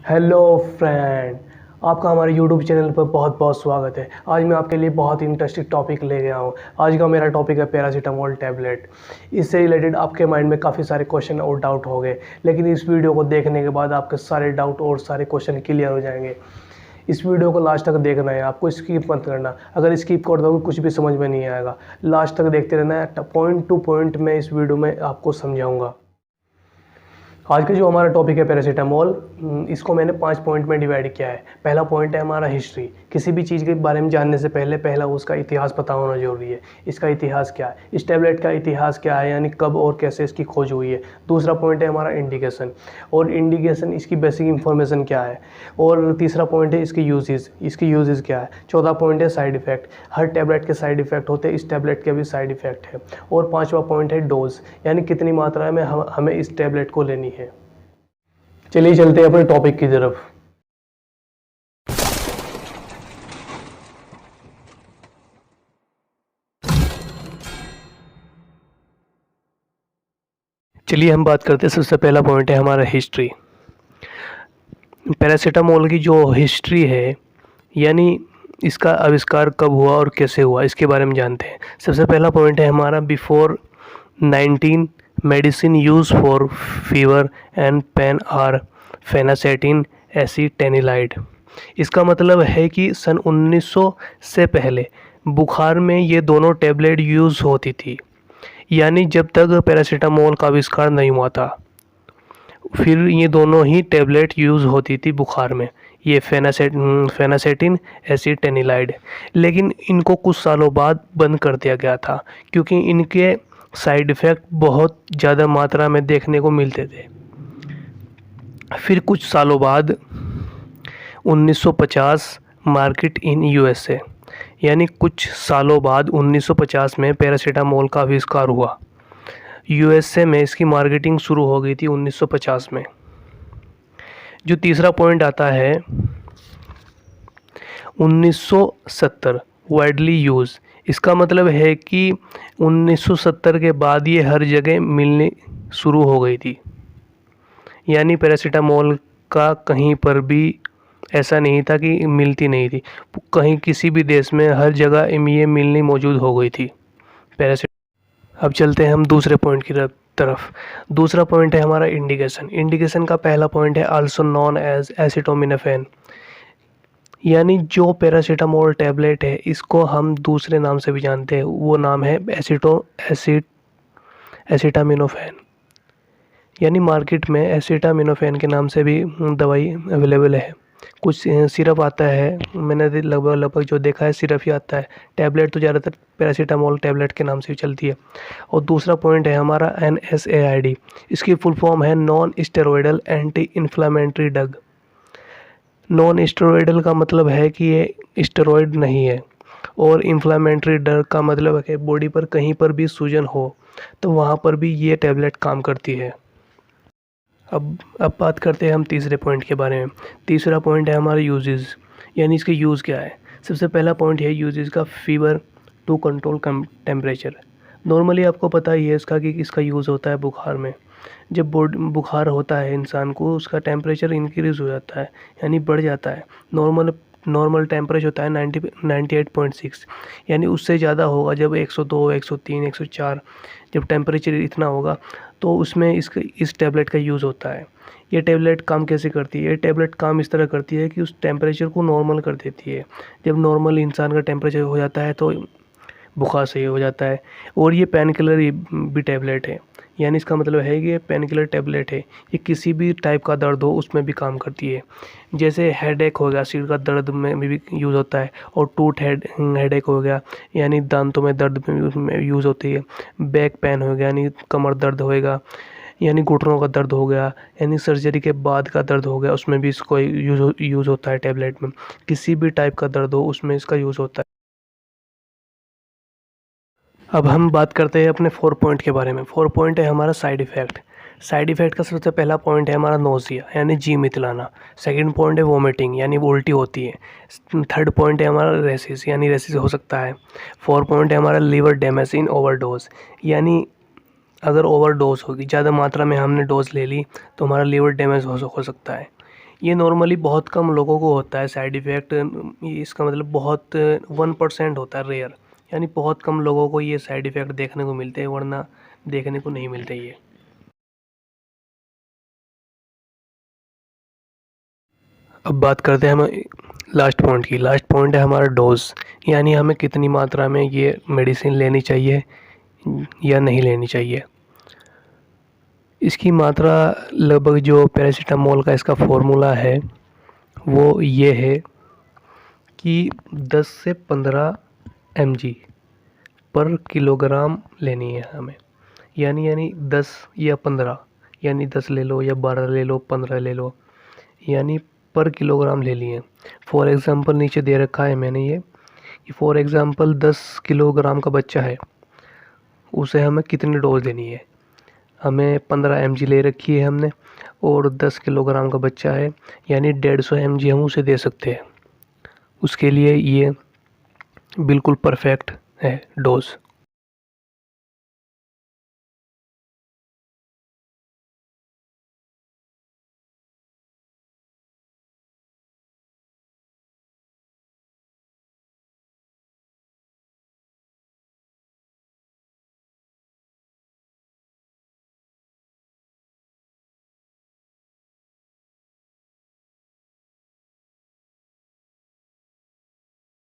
Hello friend, आपका हमारे YouTube channel पर बहुत बहुत स्वागत है। आज मैं आपके लिए बहुत ही इंटरेस्टिंग टॉपिक ले गया हूँ। आज का मेरा टॉपिक है पैरासीटामोल टैबलेट। इससे रिलेटेड आपके माइंड में काफ़ी सारे क्वेश्चन और डाउट हो गए, लेकिन इस वीडियो को देखने के बाद आपके सारे डाउट और सारे क्वेश्चन क्लियर हो जाएंगे। इस वीडियो को लास्ट तक देखना है, आपको स्किप मत करना। अगर स्किप कर दोगे कुछ भी समझ में नहीं आएगा। लास्ट तक देखते रहना है, पॉइंट टू पॉइंट मैं इस वीडियो में आपको समझाऊँगा। आज का जो हमारा टॉपिक है पैरासीटामोल, इसको मैंने 5 पॉइंट में डिवाइड किया है। पहला पॉइंट है हमारा हिस्ट्री। किसी भी चीज़ के बारे में जानने से पहले पहला उसका इतिहास पता होना जरूरी है। इसका इतिहास क्या है, इस टैबलेट का इतिहास क्या है, यानी कब और कैसे इसकी खोज हुई है। दूसरा पॉइंट है हमारा इंडिकेशन, और इंडिकेशन इसकी बेसिक इंफॉर्मेशन क्या है। और तीसरा पॉइंट है इसकी यूजेस क्या है। चौथा पॉइंट है साइड इफेक्ट। हर टैबलेट के साइड इफेक्ट होते हैं, इस टैबलेट के भी साइड इफेक्ट है। और पाँचवा पॉइंट है डोज, यानी कितनी मात्रा में हमें इस टैबलेट को लेनी है। चलिए चलते हैं अपने टॉपिक की तरफ। चलिए हम बात करते हैं, सबसे पहला पॉइंट है हमारा हिस्ट्री। पैरासीटामोल की जो हिस्ट्री है, यानी इसका आविष्कार कब हुआ और कैसे हुआ, इसके बारे में जानते हैं। सबसे पहला पॉइंट है हमारा before 19 medicine use for fever and pain are phenacetin acetanilide. इसका मतलब है कि सन 1900 से पहले बुखार में ये दोनों टैबलेट यूज़ होती थी, यानी जब तक पैरासीटामोल का आविष्कार नहीं हुआ था। फिर ये दोनों ही टैबलेट यूज़ होती थी बुखार में, ये फेनासेटिन एसिटेनिलाइड। लेकिन इनको कुछ सालों बाद बंद कर दिया गया था, क्योंकि इनके साइड इफ़ेक्ट बहुत ज़्यादा मात्रा में देखने को मिलते थे। फिर कुछ सालों बाद 1950 मार्केट इन यूएसए, यानी कुछ सालों बाद 1950 में पैरासीटामोल का आविष्कार हुआ। यूएसए में इसकी मार्केटिंग शुरू हो गई थी 1950 में। जो तीसरा पॉइंट आता है 1970 वाइडली यूज़। इसका मतलब है कि 1970 के बाद ये हर जगह मिलनी शुरू हो गई थी, यानी पैरासीटामोल का कहीं पर भी ऐसा नहीं था कि मिलती नहीं थी। कहीं किसी भी देश में हर जगह ये मिलनी मौजूद हो गई थी पैरासीटामोल। अब चलते हैं हम दूसरे पॉइंट की तरफ। दूसरा पॉइंट है हमारा इंडिकेशन। इंडिकेशन का पहला पॉइंट है आल्सो नॉन एज एसिटोमिनोफेन, यानी जो पैरासीटामोल टैबलेट है इसको हम दूसरे नाम से भी जानते हैं, वो नाम है एसिटामिनोफेन। यानी मार्केट में एसिटामिनोफेन के नाम से भी दवाई अवेलेबल है। कुछ सिरप आता है, मैंने लगभग जो देखा है सिरप ही आता है। टैबलेट तो ज़्यादातर पैरासीटामोल टैबलेट के नाम से भी चलती है। और दूसरा पॉइंट है हमारा NSAID। इसकी फुल फॉर्म है non steroidal anti inflammatory drug. Non steroidal का मतलब है कि ये स्टेरॉयड नहीं है, और इन्फ्लामेटरी ड्रग का मतलब है कि बॉडी पर कहीं पर भी सूजन हो तो वहाँ पर भी ये टैबलेट काम करती है। अब बात करते हैं हम तीसरे पॉइंट के बारे में। तीसरा पॉइंट है हमारे यूजेस, यानी इसके यूज़ क्या है। सबसे पहला पॉइंट है यूजेस का, fever to control temperature. Normally आपको पता ही है इसका कि इसका यूज़ होता है बुखार में। जब बुखार होता है इंसान को, उसका टेम्परेचर इंक्रीज़ हो जाता है, यानी बढ़ जाता है। नॉर्मल टेम्परेचर होता है 98.6, यानी उससे ज़्यादा होगा जब 102, 103, 104 जब टेम्परेचर इतना होगा तो उसमें इस टैबलेट का यूज़ होता है। ये टैबलेट काम कैसे करती है? ये टैबलेट काम इस तरह करती है कि उस टेम्परेचर को नॉर्मल कर देती है। जब नॉर्मल इंसान का टेम्परेचर हो जाता है तो बुखार सही हो जाता है। और ये पेन किलर भी टैबलेट है, यानी इसका मतलब है कि ये पेन किलर टैबलेट है। ये किसी भी टाइप का दर्द हो उसमें भी काम करती है। जैसे हेडेक हो गया, सिर का दर्द में भी यूज़ होता है। और हेडेक हो गया, यानी दांतों में दर्द में यूज़ होती है। बैक पेन हो गया, यानी कमर दर्द होएगा, यानी घुटनों का दर्द हो गया, यानी सर्जरी के बाद का दर्द हो गया, उसमें भी इसको यूज़ होता है टैबलेट में। किसी भी टाइप का दर्द हो उसमें इसका यूज़ होता है। अब हम बात करते हैं अपने 4 पॉइंट के बारे में। 4 पॉइंट है हमारा साइड इफ़ेक्ट। साइड इफ़ेक्ट का सबसे पहला पॉइंट है हमारा नोज़िया, यानी जी मितलाना। सेकंड पॉइंट है वोमिटिंग, यानी उल्टी होती है। थर्ड पॉइंट है हमारा रेसिस, यानी रेसिस हो सकता है। 4 पॉइंट है हमारा लीवर डैमेज इन ओवरडोज, यानी अगर ओवरडोज होगी, ज़्यादा मात्रा में हमने डोज ले ली तो हमारा लीवर डैमेज हो सकता है। ये नॉर्मली बहुत कम लोगों को होता है साइड इफ़ेक्ट। इसका मतलब बहुत 1% होता है, रेयर, यानी बहुत कम लोगों को ये साइड इफ़ेक्ट देखने को मिलते हैं, वरना देखने को नहीं मिलते ये। अब बात करते हैं हम लास्ट पॉइंट की। लास्ट पॉइंट है हमारा डोज, यानी हमें कितनी मात्रा में ये मेडिसिन लेनी चाहिए या नहीं लेनी चाहिए। इसकी मात्रा लगभग जो पैरासीटामोल का इसका फॉर्मूला है वो ये है कि 10 से 15 mg पर किलोग्राम लेनी है हमें, यानी 10 या 15, यानी 10 ले लो या 12 ले लो, 15 ले लो, यानी पर किलोग्राम ले लिए। फॉर एग्ज़ाम्पल नीचे दे रखा है मैंने ये कि फॉर एग्ज़ाम्पल 10 किलोग्राम का बच्चा है, उसे हमें कितनी डोज देनी है। हमें 15 mg ले रखी है हमने, और 10 किलोग्राम का बच्चा है, यानी 150 mg हम उसे दे सकते हैं। उसके लिए ये बिल्कुल परफेक्ट है डोज़।